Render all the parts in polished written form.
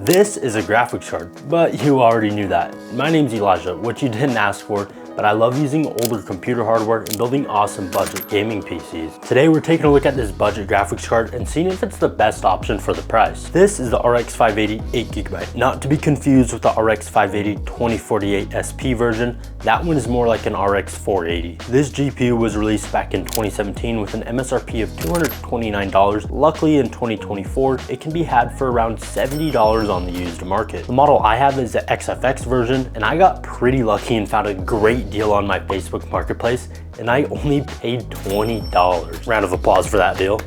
This is a graphics card, but you already knew that. My name's Elijah, which you didn't ask for, but I love using older computer hardware and building awesome budget gaming PCs. Today we're taking a look at this budget graphics card and seeing if it's the best option for the price. This is the RX 580 8GB, not to be confused with the RX 580 2048 SP version. That one is more like an RX 480. This GPU was released back in 2017 with an MSRP of $229. Luckily in 2024, it can be had for around $70 on the used market. The model I have is the XFX version, and I got pretty lucky and found a great deal on my Facebook marketplace, and I only paid $20. Round of applause for that deal.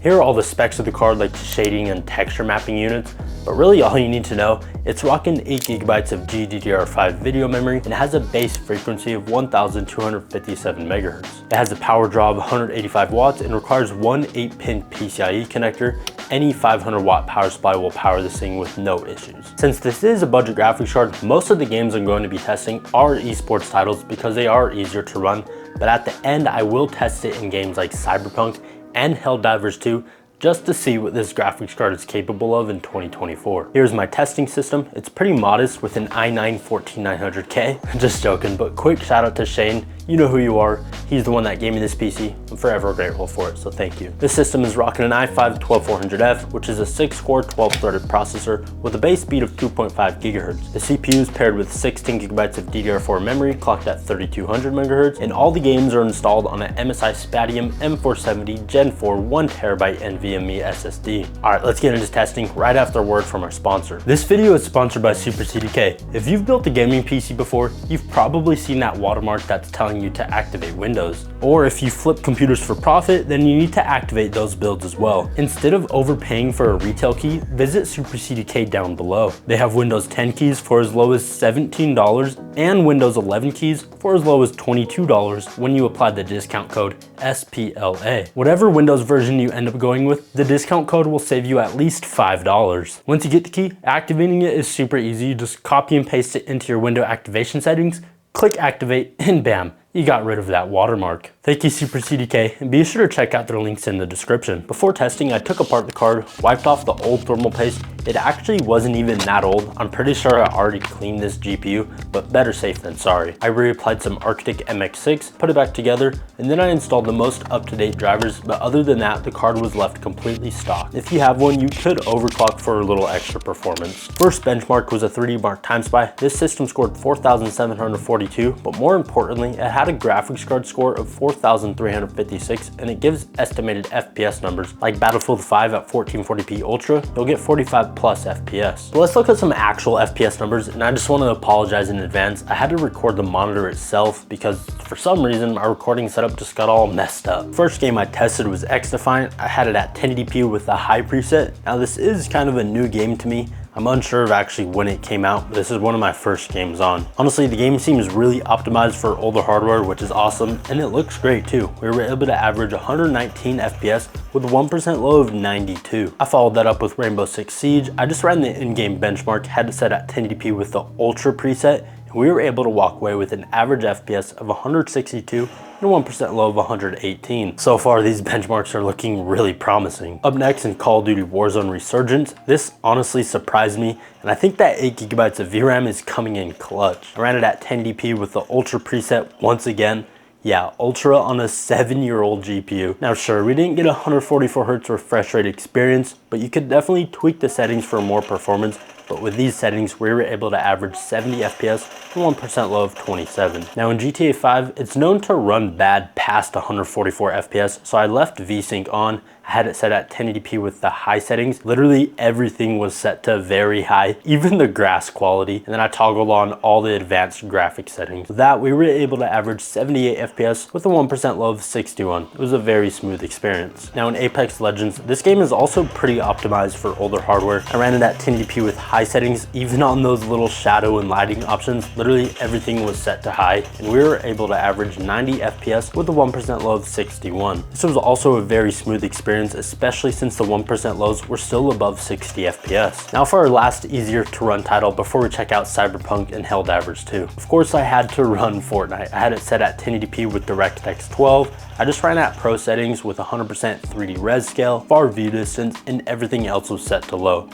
Here are all the specs of the card, like shading and texture mapping units, but really all you need to know, it's rocking 8GB of GDDR5 video memory and has a base frequency of 1257 MHz. It has a power draw of 185 watts and requires one 8-pin PCIe connector. Any 500 watt power supply will power this thing with no issues. Since this is a budget graphics card, most of the games I'm going to be testing are esports titles because they are easier to run, but at the end I will test it in games like Cyberpunk and Helldivers 2 just to see what this graphics card is capable of in 2024. Here's my testing system. It's pretty modest with an i9 14900K. Just joking, but quick shout out to Shane. You know who you are. He's the one that gave me this PC. I'm forever grateful for it, so thank you. This system is rocking an i5 12400F, which is a 6-core 12-threaded processor with a base speed of 2.5 GHz. The CPU is paired with 16GB of DDR4 memory, clocked at 3200 MHz, and all the games are installed on an MSI Spatium M470 Gen 4 1TB NVMe SSD. All right, let's get into testing right after a word from our sponsor. This video is sponsored by Super CDK. If you've built a gaming PC before, you've probably seen that watermark that's telling you to activate Windows. Or if you flip computers for profit, then you need to activate those builds as well. Instead of overpaying for a retail key, visit Super CDK down below. They have Windows 10 keys for as low as $17 and Windows 11 keys for as low as $22 when you apply the discount code SPLA. Whatever Windows version you end up going with, the discount code will save you at least $5. Once you get the key, activating it is super easy. You just copy and paste it into your window activation settings, click activate, and bam, you got rid of that watermark. Thank you Super CDK, and be sure to check out their links in the description. Before testing, I took apart the card, wiped off the old thermal paste. It actually wasn't even that old. I'm pretty sure I already cleaned this GPU, but better safe than sorry. I reapplied some Arctic MX6, put it back together, and then I installed the most up-to-date drivers, but other than that, the card was left completely stock. If you have one, you could overclock for a little extra performance. First benchmark was a 3D Mark Time Spy. This system scored 4,742, but more importantly, it had a graphics card score of 4,356, and it gives estimated FPS numbers. Like Battlefield 5 at 1440p Ultra, you'll get 45 plus FPS. So let's look at some actual FPS numbers, and I just want to apologize in advance. I had to record the monitor itself because for some reason my recording setup just got all messed up. First game I tested was X-Defiant. I had it at 1080p with the high preset. Now this is kind of a new game to me. I'm unsure of actually when it came out, but this is one of my first games on. Honestly, the game seems really optimized for older hardware, which is awesome, and it looks great too. We were able to average 119 FPS with a 1% low of 92. I followed that up with Rainbow Six Siege. I just ran the in-game benchmark, had it set at 1080p with the Ultra preset, and we were able to walk away with an average FPS of 162 and a 1% low of 118. So far, these benchmarks are looking really promising. Up next in Call of Duty Warzone Resurgence, this honestly surprised me, and I think that 8GB of VRAM is coming in clutch. I ran it at 1080p with the Ultra preset once again. Yeah, Ultra on a 7-year-old GPU. Now sure, we didn't get a 144Hz refresh rate experience, but you could definitely tweak the settings for more performance. But with these settings, we were able to average 70 FPS and 1% low of 27. Now in GTA 5, it's known to run bad past 144 FPS, so I left VSync on. I had it set at 1080p with the high settings. Literally everything was set to very high, even the grass quality. And then I toggled on all the advanced graphics settings. With that, we were able to average 78 FPS with a 1% low of 61. It was a very smooth experience. Now in Apex Legends, this game is also pretty optimized for older hardware. I ran it at 1080p with high settings, even on those little shadow and lighting options. Literally everything was set to high, and we were able to average 90 FPS with a 1% low of 61. This was also a very smooth experience, especially since the 1% lows were still above 60 FPS. Now for our last easier to run title before we check out Cyberpunk and Helldivers 2. Of course I had to run Fortnite. I had it set at 1080p with DirectX 12. I just ran at pro settings with 100% 3D res scale, far view distance, and everything else was set to low.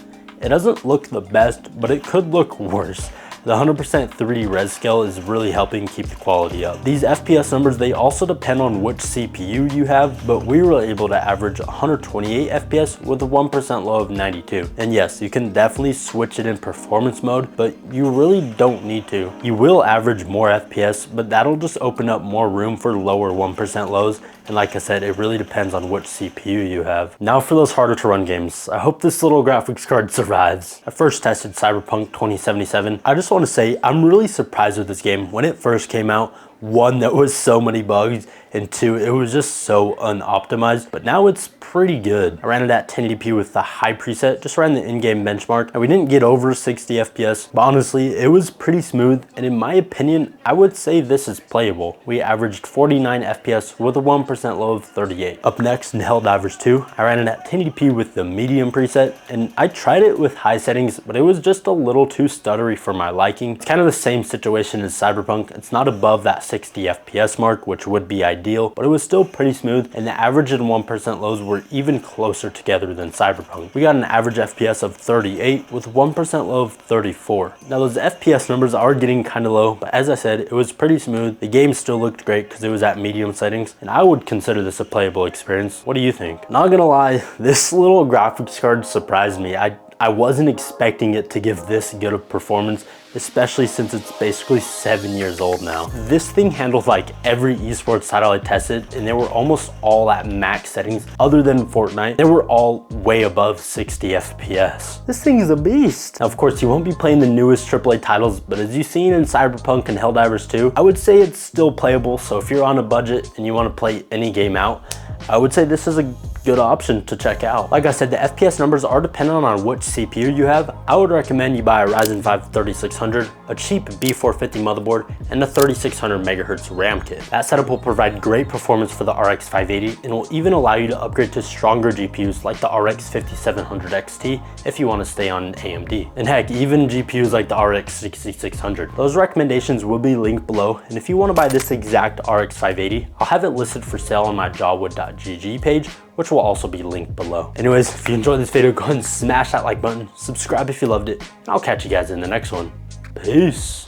It doesn't look the best, but it could look worse. The 100% 3D res scale is really helping keep the quality up. These FPS numbers, they also depend on which CPU you have, but we were able to average 128 FPS with a 1% low of 92. And yes, you can definitely switch it in performance mode, but you really don't need to. You will average more FPS, but that'll just open up more room for lower 1% lows. And like I said, it really depends on which CPU you have. Now for those harder to run games, I hope this little graphics card survives. I first tested Cyberpunk 2077. I just want to say I'm really surprised with this game. When it first came out, one, there was so many bugs, and two, it was just so unoptimized, but now it's pretty good. I ran it at 1080p with the high preset, just ran the in-game benchmark, and we didn't get over 60 FPS, but honestly, it was pretty smooth, and in my opinion, I would say this is playable. We averaged 49 FPS with a 1% low of 38. Up next in Helldivers 2, I ran it at 1080p with the medium preset, and I tried it with high settings, but it was just a little too stuttery for my liking. It's kind of the same situation as Cyberpunk. It's not above that 60 FPS mark, which would be ideal, but it was still pretty smooth, and the average and 1% lows were even closer together than Cyberpunk. We got an average FPS of 38 with 1% low of 34. Now those FPS numbers are getting kind of low, but as I said, it was pretty smooth. The game still looked great because it was at medium settings, and I would consider this a playable experience. What do you think? Not gonna lie, this little graphics card surprised me. I wasn't expecting it to give this good of performance, especially since it's basically 7 years old now. This thing handled like every esports title I tested, and they were almost all at max settings other than Fortnite. They were all way above 60 FPS. This thing is a beast. Now, of course, you won't be playing the newest AAA titles, but as you've seen in Cyberpunk and Helldivers 2, I would say it's still playable. So if you're on a budget and you want to play any game out, I would say this is a good option to check out. Like I said, the FPS numbers are dependent on which CPU you have. I would recommend you buy a Ryzen 5 3600, a cheap B450 motherboard, and a 3600 MHz RAM kit. That setup will provide great performance for the RX 580 and will even allow you to upgrade to stronger GPUs like the RX 5700 XT if you want to stay on AMD. And heck, even GPUs like the RX 6600. Those recommendations will be linked below, and if you want to buy this exact RX 580, I'll have it listed for sale on my jawwood.gg page, which will also be linked below. Anyways, if you enjoyed this video, go ahead and smash that like button, subscribe if you loved it, and I'll catch you guys in the next one. Peace.